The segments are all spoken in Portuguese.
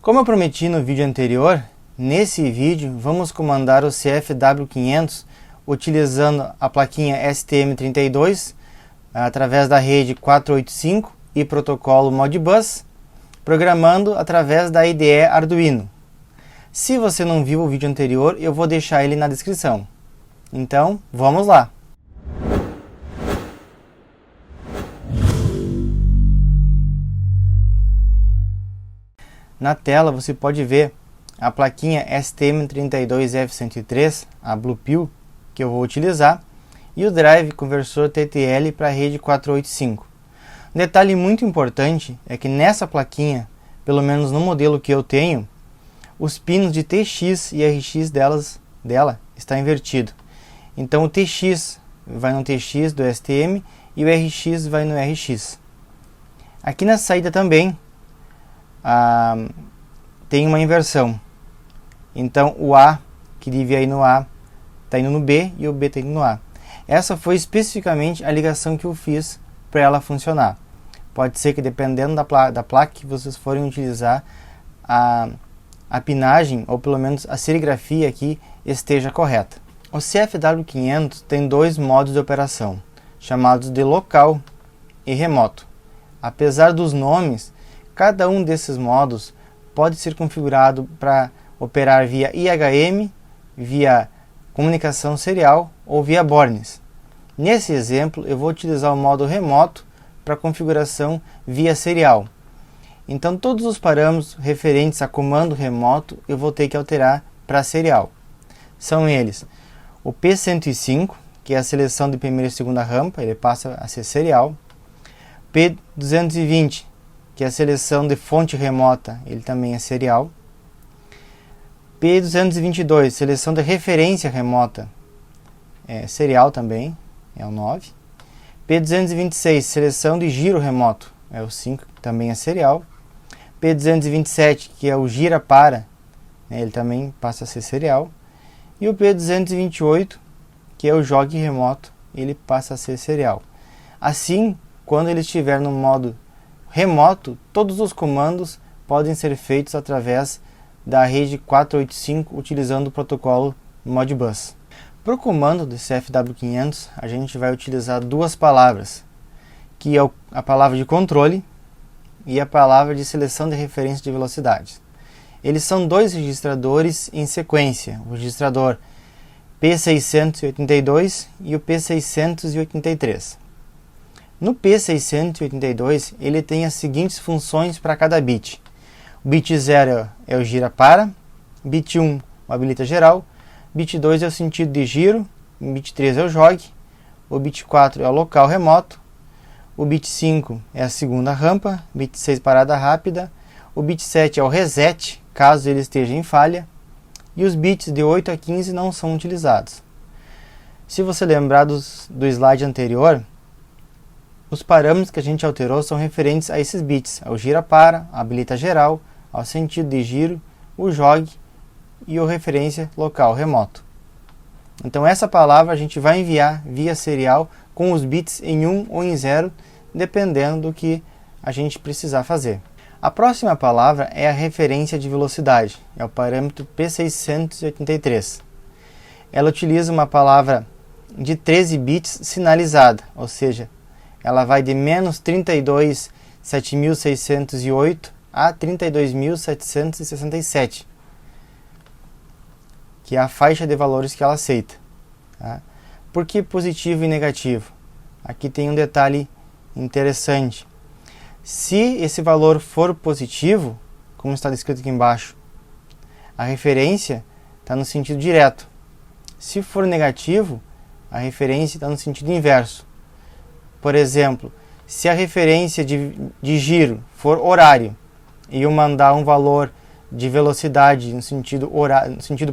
Como eu prometi no vídeo anterior, nesse vídeo vamos comandar o CFW500 utilizando a plaquinha STM32 através da rede 485 e protocolo Modbus, programando através da IDE Arduino. Se você não viu o vídeo anterior, eu vou deixar ele na descrição. Então, vamos lá! Na tela você pode ver a plaquinha STM32F103, a Blue Pill, que eu vou utilizar, e o drive conversor TTL para a rede 485. Um detalhe muito importante é que nessa plaquinha, pelo menos no modelo que eu tenho, os pinos de TX e RX dela está invertido. Então o TX vai no TX do STM e o RX vai no RX. Aqui na saída também tem uma inversão. Então o A que devia ir no A está indo no B e o B está indo no A. Essa foi especificamente a ligação que eu fiz para ela funcionar. Pode ser que dependendo da placa que vocês forem utilizar, a pinagem ou pelo menos a serigrafia aqui esteja correta. O CFW500 tem dois modos de operação, chamados de local e remoto. Apesar dos nomes, cada um desses modos pode ser configurado para operar via IHM, via comunicação serial ou via Bornes. Nesse exemplo, eu vou utilizar o modo remoto para configuração via serial. Então, todos os parâmetros referentes a comando remoto eu vou ter que alterar para serial. São eles: o P105, que é a seleção de primeira e segunda rampa, ele passa a ser serial. P220, que é a seleção de fonte remota, ele também é serial. P222, seleção de referência remota, é serial também, é o 9. P226, seleção de giro remoto, é o 5, também é serial. P227, que é o gira para, ele também passa a ser serial. E o P228, que é o jogue remoto, ele passa a ser serial. Assim, quando ele estiver no modo remoto, todos os comandos podem ser feitos através da rede 485 utilizando o protocolo Modbus. Para o comando do CFW500, a gente vai utilizar duas palavras, que é a palavra de controle e a palavra de seleção de referência de velocidades. Eles são dois registradores em sequência, o registrador P682 e o P683. No P682, ele tem as seguintes funções para cada bit. O bit 0 é o gira para, bit 1 o habilita geral, bit 2 é o sentido de giro, bit 3 é o jogue, o bit 4 é o local remoto, o bit 5 é a segunda rampa, bit 6 parada rápida, o bit 7 é o reset, caso ele esteja em falha, e os bits de 8 a 15 não são utilizados. Se você lembrar do slide anterior, os parâmetros que a gente alterou são referentes a esses bits, ao gira para, habilita geral, ao sentido de giro, o jogue e o referência local remoto. Então essa palavra a gente vai enviar via serial com os bits em 1 ou em 0, dependendo do que a gente precisar fazer. A próxima palavra é a referência de velocidade, é o parâmetro P683. Ela utiliza uma palavra de 13 bits sinalizada, ou seja, ela vai de menos 32.7608 a 32.767, que é a faixa de valores que ela aceita. Tá? Por que positivo e negativo? Aqui tem um detalhe interessante. Se esse valor for positivo, como está descrito aqui embaixo, a referência está no sentido direto. Se for negativo, a referência está no sentido inverso. Por exemplo, se a referência de giro for horário e eu mandar um valor de velocidade no sentido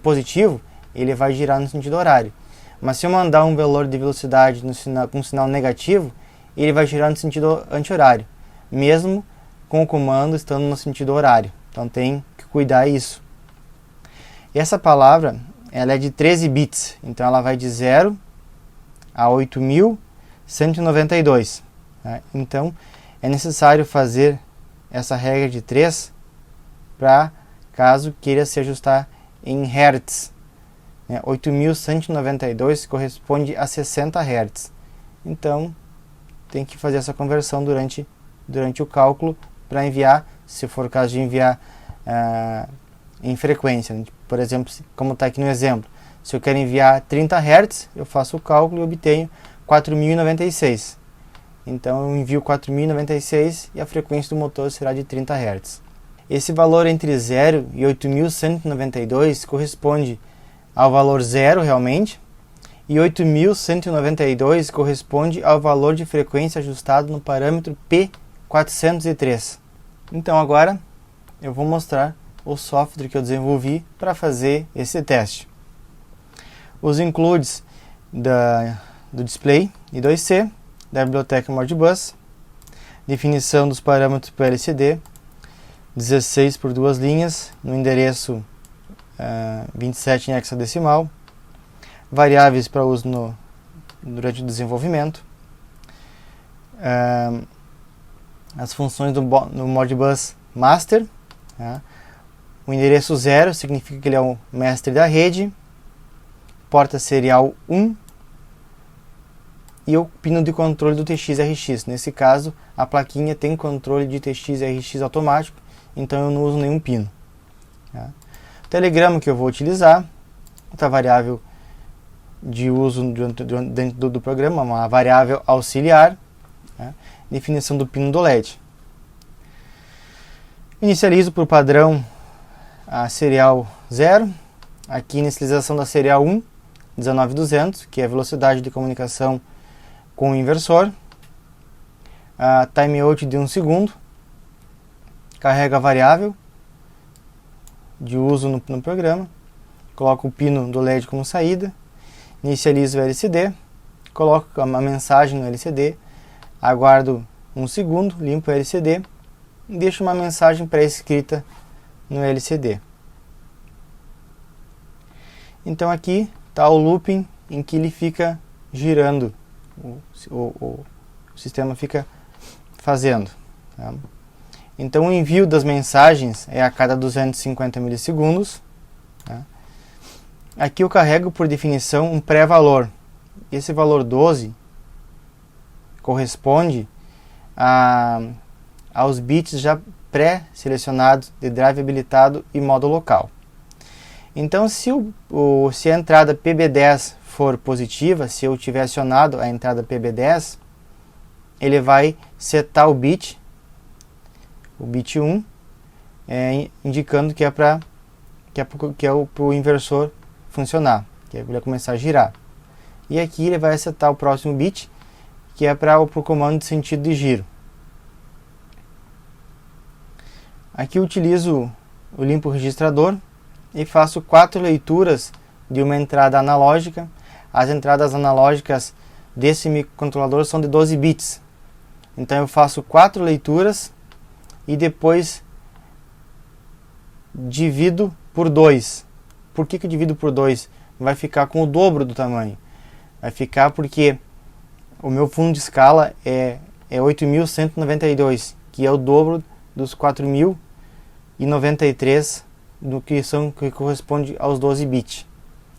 positivo, ele vai girar no sentido horário. Mas se eu mandar um valor de velocidade com sinal negativo, ele vai girar no sentido anti-horário, mesmo com o comando estando no sentido horário. Então tem que cuidar isso. E essa palavra ela é de 13 bits, então ela vai de 0 a 8.192. Tá? Então é necessário fazer essa regra de 3 para caso queira se ajustar em Hz. 8.192 corresponde a 60 Hz. Então, tem que fazer essa conversão durante o cálculo para enviar, se for o caso de enviar em frequência. Por exemplo, como está aqui no exemplo, se eu quero enviar 30 Hz, eu faço o cálculo e obtenho 4.096. Então eu envio 4.096 e a frequência do motor será de 30 Hz. Esse valor entre 0 e 8.192 corresponde ao valor 0 realmente, e 8.192 corresponde ao valor de frequência ajustado no parâmetro P403. Então agora eu vou mostrar o software que eu desenvolvi para fazer esse teste. Os includes do display I2C, da biblioteca Modbus, definição dos parâmetros para LCD, 16 por 2 linhas, no endereço 27 em hexadecimal, variáveis para uso durante o desenvolvimento, as funções do Modbus Master, o endereço 0 significa que ele é o mestre da rede, porta serial 1 e o pino de controle do TX-RX. Nesse caso, a plaquinha tem controle de TX-RX automático, então eu não uso nenhum pino. O telegrama que eu vou utilizar, outra variável de uso dentro do programa, uma variável auxiliar, definição do pino do LED. Inicializo por padrão a serial 0, aqui inicialização da serial 1, 19200, que é a velocidade de comunicação com o inversor, a timeout de 1 segundo, carrega a variável de uso no programa, coloco o pino do LED como saída, inicializo o LCD, coloco uma mensagem no LCD, aguardo 1 segundo, limpo o LCD e deixo uma mensagem pré-escrita no LCD. Então aqui está o looping em que ele fica girando, o sistema fica fazendo. Então o envio das mensagens é a cada 250 milissegundos. Aqui eu carrego por definição um pré-valor. Esse valor 12 corresponde aos bits já pré-selecionados de drive habilitado e modo local. Então se a entrada PB10 for positiva, se eu tiver acionado a entrada PB10, ele vai setar o bit 1, indicando que é para o inversor funcionar, que ele vai começar a girar. E aqui ele vai setar o próximo bit, que é para o comando de sentido de giro. Aqui eu utilizo o limpo registrador e faço 4 leituras de uma entrada analógica. As entradas analógicas desse microcontrolador são de 12 bits. Então eu faço 4 leituras e depois divido por 2. Por que eu divido por 2? Vai ficar com o dobro do tamanho. Vai ficar porque o meu fundo de escala é 8.192, que é o dobro dos 4.093 que corresponde aos 12 bits.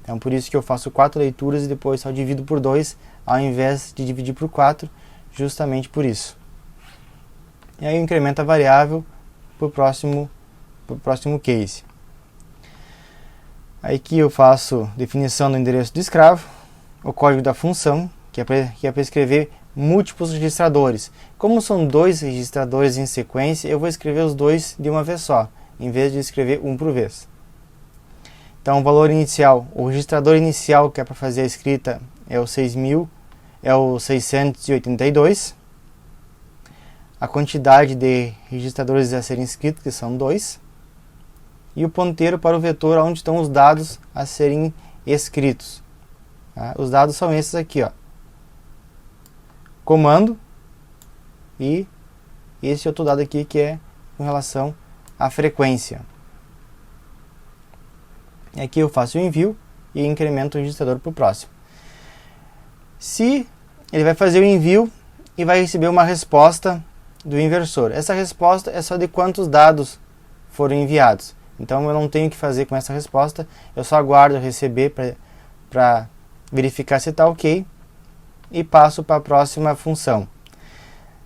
Então por isso que eu faço 4 leituras e depois só divido por 2, ao invés de dividir por 4, justamente por isso. E aí eu incremento a variável para o próximo case. Aí aqui eu faço definição do endereço do escravo, o código da função, que é para escrever múltiplos registradores. Como são 2 registradores em sequência, eu vou escrever os 2 de uma vez só, em vez de escrever um por vez. Então o valor inicial, o registrador inicial que é para fazer a escrita é o 682. A quantidade de registradores a serem escritos, que são 2. E o ponteiro para o vetor onde estão os dados a serem escritos. Os dados são esses aqui, comando, e esse outro dado aqui que é com relação à frequência. E aqui eu faço o envio e incremento o registrador para o próximo. Se ele vai fazer o envio e vai receber uma resposta do inversor. Essa resposta é só de quantos dados foram enviados. Então eu não tenho o que fazer com essa resposta, eu só aguardo receber para verificar se está ok e passo para a próxima função.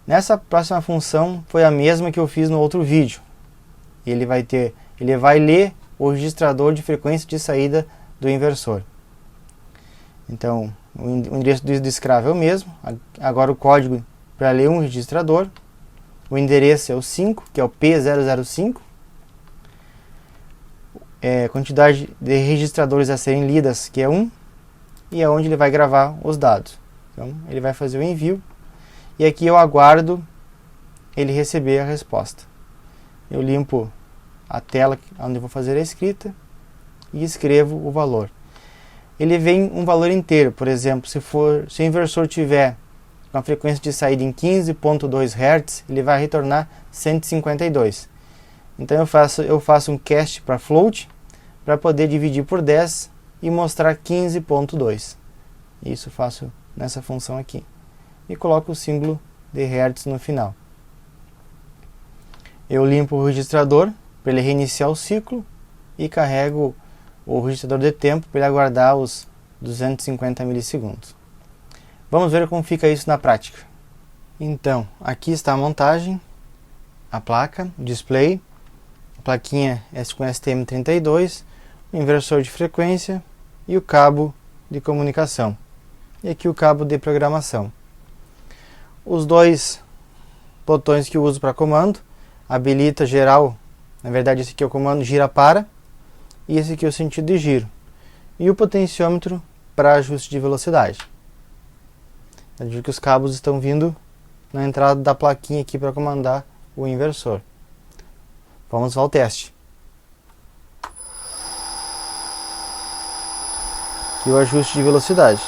Nessa próxima função foi a mesma que eu fiz no outro vídeo. Ele vai ler o registrador de frequência de saída do inversor. Então o endereço do escravo é o mesmo, agora o código para ler um registrador, o endereço é o 5, que é o P005, quantidade de registradores a serem lidas, que é 1, e é onde ele vai gravar os dados. Então ele vai fazer o envio, e aqui eu aguardo ele receber a resposta. Eu limpo a tela onde eu vou fazer a escrita e escrevo o valor. Ele vem um valor inteiro, por exemplo, se o inversor tiver com a frequência de saída em 15.2 Hz, ele vai retornar 152. Então eu faço um cast para float para poder dividir por 10 e mostrar 15.2. Isso eu faço nessa função aqui. E coloco o símbolo de Hertz no final. Eu limpo o registrador para ele reiniciar o ciclo e carrego o registrador de tempo para ele aguardar os 250 milissegundos. Vamos ver como fica isso na prática. Então, aqui está a montagem, a placa, o display, a plaquinha com STM32, o inversor de frequência e o cabo de comunicação. E aqui o cabo de programação. Os dois botões que eu uso para comando, habilita geral, na verdade esse aqui é o comando gira para, e esse aqui é o sentido de giro. E o potenciômetro para ajuste de velocidade. Eu digo que os cabos estão vindo na entrada da plaquinha aqui para comandar o inversor. Vamos ao teste. Aqui o ajuste de velocidade.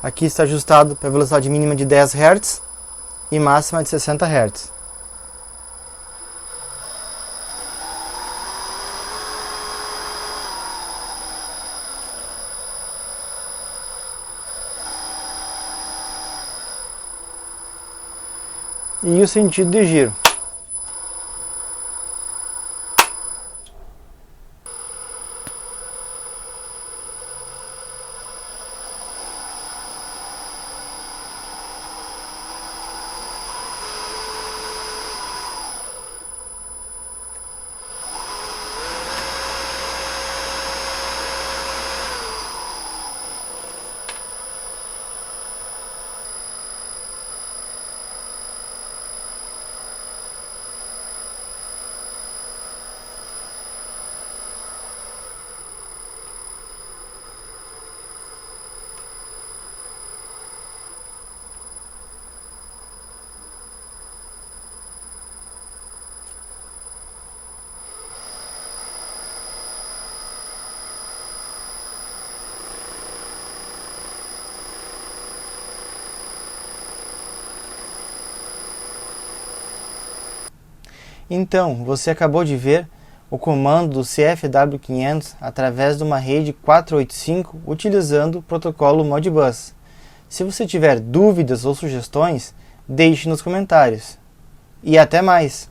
Aqui está ajustado para a velocidade mínima de 10 Hz e máxima de 60 Hz. E o sentido de giro. Então, você acabou de ver o comando do CFW500 através de uma rede 485 utilizando o protocolo Modbus. Se você tiver dúvidas ou sugestões, deixe nos comentários. E até mais!